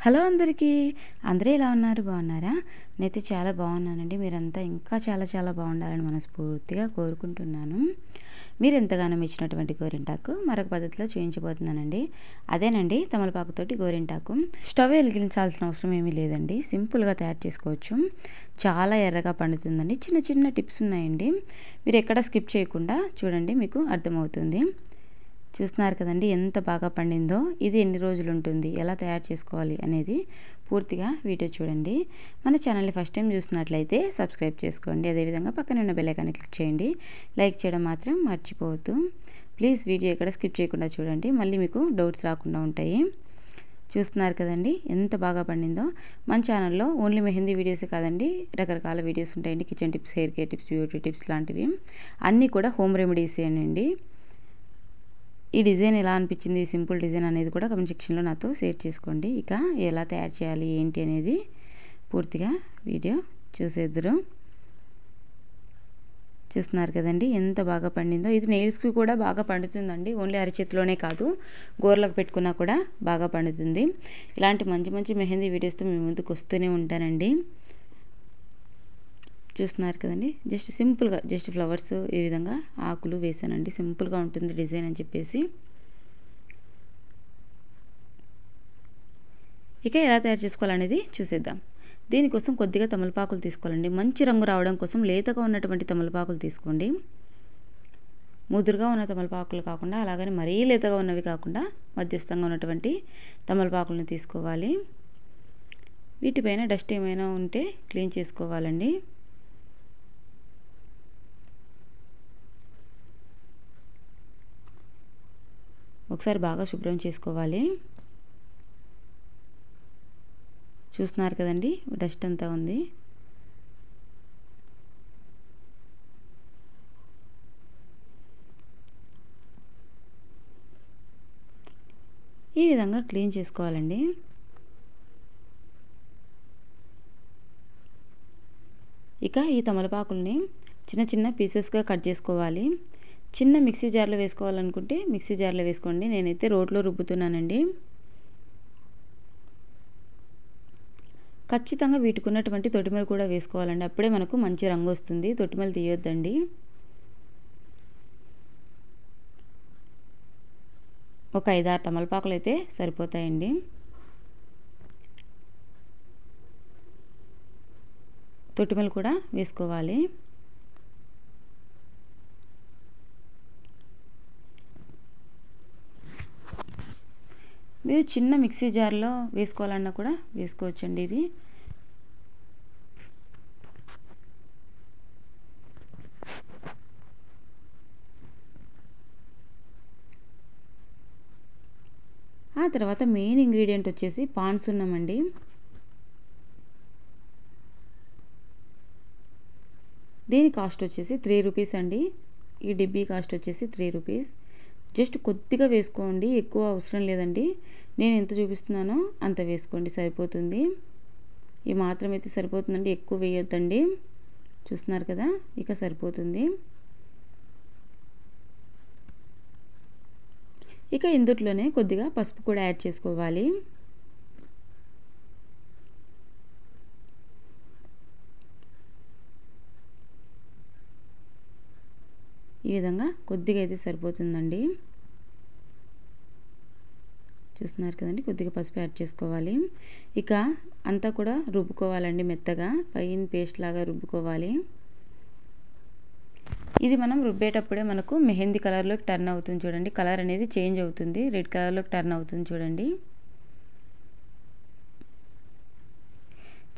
Hello అందరికీ. అందరూ ఎలా ఉన్నారు? బాగున్నారా? నేనైతే చాలా బాగున్నానండి. మీరంతా ఇంకా చాలా చాలా బాగుండాలని మనస్ఫూర్తిగా కోరుకుంటున్నాను. మీరు ఎంతగానో మెచ్చినటువంటి గోరింటాకు మరొక పద్ధతిలో చూపించబోతున్నానండి. అదేనండి తమలపాకుతోటి గోరింటాకు. స్టవ్ వెలిగించాల్సిన అవసరం ఏమీ లేదండి. సింపుల్గా తయారు చేసుకోవచ్చు. చాలా ఎర్రగా పండుతుందండి. చిన్న చిన్న టిప్స్ ఉన్నాయండి. మీరు ఎక్కడ స్కిప్ చేయకుండా చూడండి, మీకు అర్థమవుతుంది. చూస్తున్నారు కదండి ఎంత బాగా పండిందో. ఇది ఎన్ని రోజులు ఉంటుంది, ఎలా తయారు చేసుకోవాలి అనేది పూర్తిగా వీడియో చూడండి. మన ఛానల్ని ఫస్ట్ టైం చూసినట్లయితే సబ్స్క్రైబ్ చేసుకోండి. అదేవిధంగా పక్కన ఉన్న బెల్ ఐకాన్ని క్లిక్ చేయండి. లైక్ చేయడం మాత్రం మర్చిపోవద్దు ప్లీజ్. వీడియో ఎక్కడ స్కిప్ చేయకుండా చూడండి, మళ్ళీ మీకు డౌట్స్ రాకుండా ఉంటాయి. చూస్తున్నారు కదండి ఎంత బాగా పండిందో. మన ఛానల్లో ఓన్లీ మెహందీ వీడియోసే కాదండి, రకరకాల వీడియోస్ ఉంటాయండి. Kitchen tips, hair care tips, beauty tips లాంటివి అన్నీ కూడా హోమ్ రెమెడీసేనండి. ఈ డిజైన్ ఎలా అనిపించింది, సింపుల్ డిజైన్ అనేది కూడా కామెంట్ సెక్షన్లో నాతో షేర్ చేసుకోండి. ఇక ఎలా తయారు చేయాలి ఏంటి అనేది పూర్తిగా వీడియో చూసేద్దరు. చూస్తున్నారు కదండి ఎంత బాగా పండిందో. ఇది నెయిల్స్కి కూడా బాగా పండుతుందండి. ఓన్లీ అరచేతిలోనే కాదు, గోర్లకు పెట్టుకున్నా కూడా బాగా పండుతుంది. ఇలాంటి మంచి మంచి మెహందీ వీడియోస్తో మీ ముందుకు వస్తూనే ఉంటానండి. చూస్తున్నారు కదండి జస్ట్ సింపుల్గా జస్ట్ ఫ్లవర్స్ ఈ విధంగా ఆకులు వేసానండి. సింపుల్గా ఉంటుంది డిజైన్ అని చెప్పేసి. ఇక ఎలా తయారు చేసుకోవాలనేది చూసేద్దాం. దీనికోసం కొద్దిగా తమలపాకులు తీసుకోవాలండి. మంచి రంగు రావడం కోసం లేతగా ఉన్నటువంటి తమలపాకులు తీసుకోండి. ముదురుగా ఉన్న తమలపాకులు కాకుండా, అలాగని మరీ లేతగా ఉన్నవి కాకుండా మధ్యస్థంగా ఉన్నటువంటి తమలపాకులను తీసుకోవాలి. వీటిపైన డస్ట్ ఏమైనా ఉంటే క్లీన్ చేసుకోవాలండి. ఒకసారి బాగా శుభ్రం చేసుకోవాలి. చూస్తున్నారు కదండి డస్ట్ అంతా ఉంది. ఈ విధంగా క్లీన్ చేసుకోవాలండి. ఇక ఈ తమలపాకుల్ని చిన్న చిన్న పీసెస్గా కట్ చేసుకోవాలి. చిన్న మిక్సీ జార్లో వేసుకోవాలనుకుంటే మిక్సీ జార్లో వేసుకోండి. నేనైతే రోట్లో రుబ్బుతున్నానండి. ఖచ్చితంగా వీటికున్నటువంటి తొడిమలు కూడా వేసుకోవాలండి. అప్పుడే మనకు మంచి రంగు వస్తుంది. తొడిమలు తీయొద్దండి. ఒక 5-6 తమలపాకులు అయితే సరిపోతాయండి. తొడిమలు కూడా వేసుకోవాలి. మీరు చిన్న మిక్సీ జార్లో వేసుకోవాలన్నా కూడా వేసుకోవచ్చండి. ఇది ఆ తర్వాత మెయిన్ ఇంగ్రీడియంట్ వచ్చేసి పాన్ సున్నం అండి. దీని కాస్ట్ వచ్చేసి 3 రూపీస్ అండి. ఈ డిబ్బీ కాస్ట్ వచ్చేసి 3 రూపీస్. జస్ట్ కొద్దిగా వేసుకోండి, ఎక్కువ అవసరం లేదండి. నేను ఎంత చూపిస్తున్నానో అంత వేసుకోండి సరిపోతుంది. ఈ మాత్రం అయితే సరిపోతుందండి, ఎక్కువ వేయొద్దండి. చూస్తున్నారు కదా ఇక సరిపోతుంది. ఇక ఇందులోనే కొద్దిగా పసుపు కూడా యాడ్ చేసుకోవాలి. ఈ విధంగా కొద్దిగా అయితే సరిపోతుందండి. చూస్తున్నారు కదండి కొద్దిగా పసుపు యాడ్ చేసుకోవాలి. ఇక అంతా కూడా రుబ్బుకోవాలండి, మెత్తగా ఫైన్ పేస్ట్ లాగా రుబ్బుకోవాలి. ఇది మనం రుబ్బేటప్పుడే మనకు మెహందీ కలర్లోకి టర్న్ అవుతుంది చూడండి. కలర్ అనేది చేంజ్ అవుతుంది, రెడ్ కలర్లోకి టర్న్ అవుతుంది చూడండి.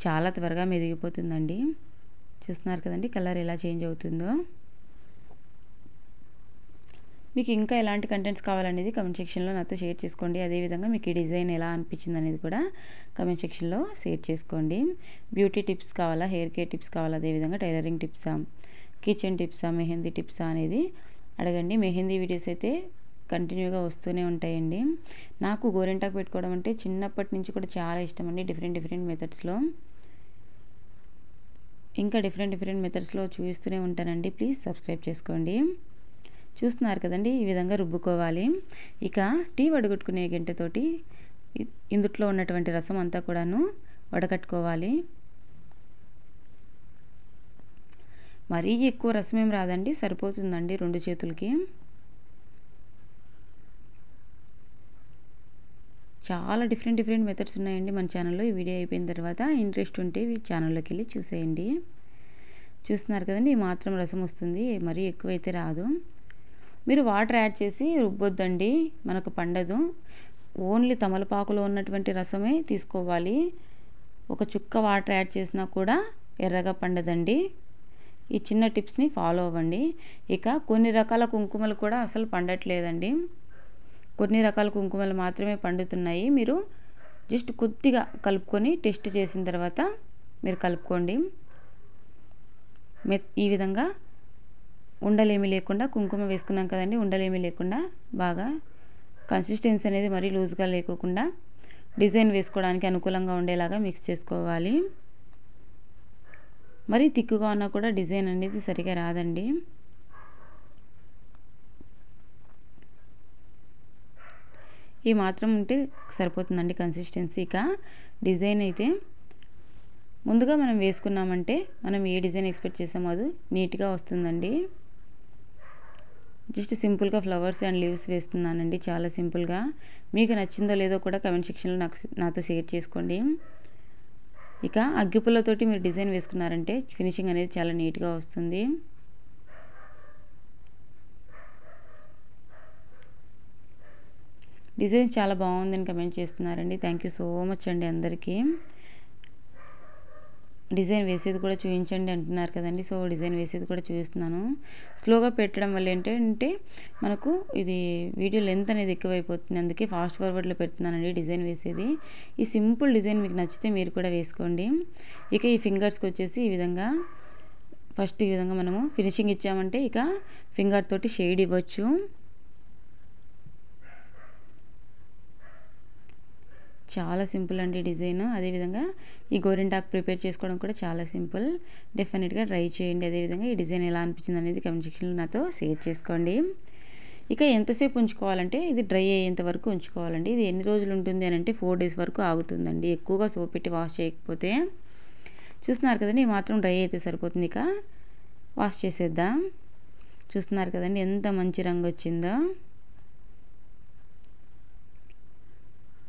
చాలా త్వరగా మెదిగిపోతుందండి. చూస్తున్నారు కదండి కలర్ ఎలా చేంజ్ అవుతుందో. మీకు ఇంకా ఎలాంటి కంటెంట్స్ కావాలనేది కమెంట్ సెక్షన్లో నాతో షేర్ చేసుకోండి. అదేవిధంగా మీకు ఈ డిజైన్ ఎలా అనిపించింది అనేది కూడా కమెంట్ సెక్షన్లో షేర్ చేసుకోండి. బ్యూటీ టిప్స్ కావాలా, హెయిర్ కేర్ టిప్స్ కావాలా, అదేవిధంగా టైలరింగ్ టిప్సా, కిచెన్ టిప్సా, మెహందీ టిప్సా అనేది అడగండి. మెహందీ వీడియోస్ అయితే కంటిన్యూగా వస్తూనే ఉంటాయండి. నాకు గోరింటాకు పెట్టుకోవడం అంటే చిన్నప్పటి నుంచి కూడా చాలా ఇష్టం అండి. డిఫరెంట్ మెథడ్స్లో, ఇంకా డిఫరెంట్ మెథడ్స్లో చూపిస్తూనే ఉంటానండి. ప్లీజ్ సబ్స్క్రైబ్ చేసుకోండి. చూస్తున్నారు కదండి ఈ విధంగా రుబ్బుకోవాలి. ఇక టీ వడగొట్టుకునే గంటతోటి ఇందుట్లో ఉన్నటువంటి రసం అంతా కూడాను వడకట్టుకోవాలి. మరీ ఎక్కువ రసం ఏం రాదండి, సరిపోతుందండి 2 చేతులకి. చాలా డిఫరెంట్ మెథడ్స్ ఉన్నాయండి మన ఛానల్లో. ఈ వీడియో అయిపోయిన తర్వాత ఇంట్రెస్ట్ ఉంటే ఈ ఛానల్లోకి వెళ్ళి చూసేయండి. చూస్తున్నారు కదండి, ఈ మాత్రం రసం వస్తుంది, మరీ ఎక్కువైతే రాదు. మీరు వాటర్ యాడ్ చేసి రుబ్బొద్దండి, మనకు పండదు. ఓన్లీ తమలపాకులో ఉన్నటువంటి రసమే తీసుకోవాలి. ఒక చుక్క వాటర్ యాడ్ చేసినా కూడా ఎర్రగా పండదండి. ఈ చిన్న టిప్స్ని ఫాలో అవ్వండి. ఇక కొన్ని రకాల కుంకుమలు కూడా అసలు పండట్లేదండి, కొన్ని రకాల కుంకుమలు మాత్రమే పండుతున్నాయి. మీరు జస్ట్ కొద్దిగా కలుపుకొని టెస్ట్ చేసిన తర్వాత మీరు కలుపుకోండి. ఈ విధంగా ఉండలేమీ లేకుండా కుంకుమ వేసుకున్నాం కదండి, ఉండలేమీ లేకుండా బాగా కన్సిస్టెన్సీ అనేది మరీ లూజ్గా లేకోకుండా డిజైన్ వేసుకోవడానికి అనుకూలంగా ఉండేలాగా మిక్స్ చేసుకోవాలి. మరీ తిక్కుగా ఉన్నా కూడా డిజైన్ అనేది సరిగా రాదండి. ఈ మాత్రం ఉంటే సరిపోతుందండి కన్సిస్టెన్సీ. ఇక డిజైన్ అయితే ముందుగా మనం వేసుకున్నామంటే మనం ఏ డిజైన్ ఎక్స్పెక్ట్ చేసామో అది నీట్గా వస్తుందండి. జస్ట్ సింపుల్గా ఫ్లవర్స్ అండ్ లీవ్స్ వేస్తున్నానండి, చాలా సింపుల్గా. మీకు నచ్చిందో లేదో కూడా కమెంట్ సెక్షన్లో నాతో షేర్ చేసుకోండి. ఇక అగ్గిపుల్లతోటి మీరు డిజైన్ వేసుకున్నారంటే ఫినిషింగ్ అనేది చాలా నీట్గా వస్తుంది. డిజైన్ చాలా బాగుందని కమెంట్ చేస్తున్నారండి. థ్యాంక్ యూ సో మచ్ అండి అందరికీ. డిజైన్ వేసేది కూడా చూపించండి అంటున్నారు కదండి, సో డిజైన్ వేసేది కూడా చూపిస్తున్నాను. స్లోగా పెట్టడం వల్ల ఏంటంటే మనకు ఇది వీడియో లెంత్ అనేది ఎక్కువైపోతుంది, అందుకే ఫాస్ట్ ఫార్వర్డ్లో పెడుతున్నానండి డిజైన్ వేసేది. ఈ సింపుల్ డిజైన్ మీకు నచ్చితే మీరు కూడా వేసుకోండి. ఇక ఈ ఫింగర్స్కి వచ్చేసి ఈ విధంగా ఫస్ట్ ఈ విధంగా మనము ఫినిషింగ్ ఇచ్చామంటే ఇక ఫింగర్ తోటి షేడ్ ఇవ్వచ్చు. చాలా సింపుల్ అండి డిజైన్. అదేవిధంగా ఈ గోరింటాకు ప్రిపేర్ చేసుకోవడం కూడా చాలా సింపుల్, డెఫినెట్గా ట్రై చేయండి. అదేవిధంగా ఈ డిజైన్ ఎలా అనిపించింది అనేది కమెంట్ సెక్షన్లో నాతో షేర్ చేసుకోండి. ఇక ఎంతసేపు ఉంచుకోవాలంటే ఇది డ్రై అయ్యేంత వరకు ఉంచుకోవాలండి. ఇది ఎన్ని రోజులు ఉంటుంది అని అంటే 4 days వరకు ఆగుతుందండి, ఎక్కువగా సోప్ పెట్టి వాష్ చేయకపోతే. చూస్తున్నారు కదండి, ఈ మాత్రం డ్రై అయితే సరిపోతుంది. ఇక వాష్ చేసేద్దాం. చూస్తున్నారు కదండి ఎంత మంచి రంగు వచ్చిందో.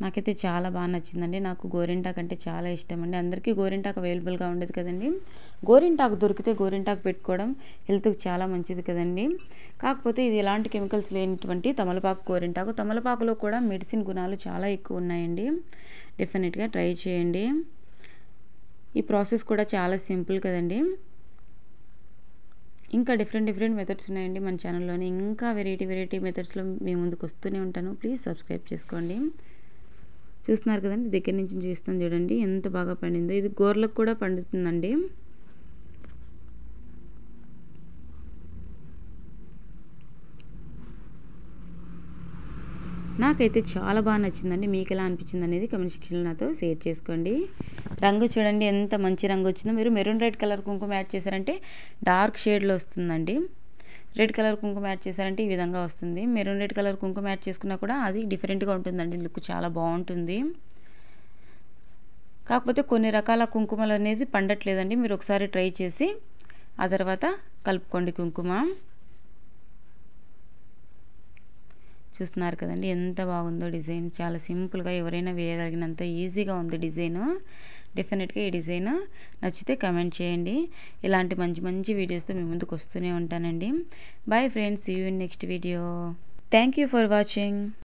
నాకైతే చాలా బాగా నచ్చిందండి. నాకు గోరింటాకు అంటే చాలా ఇష్టం అండి. అందరికీ గోరింటాకు అవైలబుల్గా ఉండదు కదండి. గోరింటాకు దొరికితే గోరింటాకు పెట్టుకోవడం హెల్త్కి చాలా మంచిది కదండి. కాకపోతే ఇది ఎలాంటి కెమికల్స్ లేనటువంటి తమలపాకు గోరింటాకు. తమలపాకులో కూడా మెడిసిన్ గుణాలు చాలా ఎక్కువ ఉన్నాయండి, డెఫినెట్గా ట్రై చేయండి. ఈ ప్రాసెస్ కూడా చాలా సింపుల్ కదండి. ఇంకా డిఫరెంట్ మెథడ్స్ ఉన్నాయండి మన ఛానల్లోని. ఇంకా వెరైటీ మెథడ్స్లో మీ ముందుకు వస్తూనే ఉంటాను. ప్లీజ్ సబ్స్క్రైబ్ చేసుకోండి. చూస్తున్నారు కదండి, దగ్గర నుంచి చూస్తాను చూడండి ఎంత బాగా పండిందో. ఇది గోర్లకు కూడా పండుతుందండి. నాకైతే చాలా బాగా నచ్చిందండి. మీకు ఎలా అనిపించింది అనేది కమెంట్ సెక్షన్లో నాతో షేర్ చేసుకోండి. రంగు చూడండి ఎంత మంచి రంగు వచ్చిందో. మీరు మెరూన్ రెడ్ కలర్ కుంకుమ యాడ్ చేశారంటే డార్క్ షేడ్లో వస్తుందండి. రెడ్ కలర్ కుంకుమ యాడ్ చేశారంటే ఈ విధంగా వస్తుంది. మెరూన్ రెడ్ కలర్ కుంకుమ యాడ్ చేసుకున్నా కూడా అది డిఫరెంట్గా ఉంటుందండి, లుక్ చాలా బాగుంటుంది. కాకపోతే కొన్ని రకాల కుంకుమలు అనేది పండట్లేదండి, మీరు ఒకసారి ట్రై చేసి ఆ తర్వాత కలుపుకోండి కుంకుమ. చూస్తున్నారు కదండి ఎంత బాగుందో డిజైన్. చాలా సింపుల్గా ఎవరైనా వేయగలిగినంత ఈజీగా ఉంది డిజైన్. డెఫినెట్గా ఈ డిజైన్ నచ్చితే కమెంట్ చేయండి. ఇలాంటి మంచి వీడియోస్తో మీ ముందుకు వస్తూనే ఉంటానండి. Bye friends, see you in next video. Thank you for watching.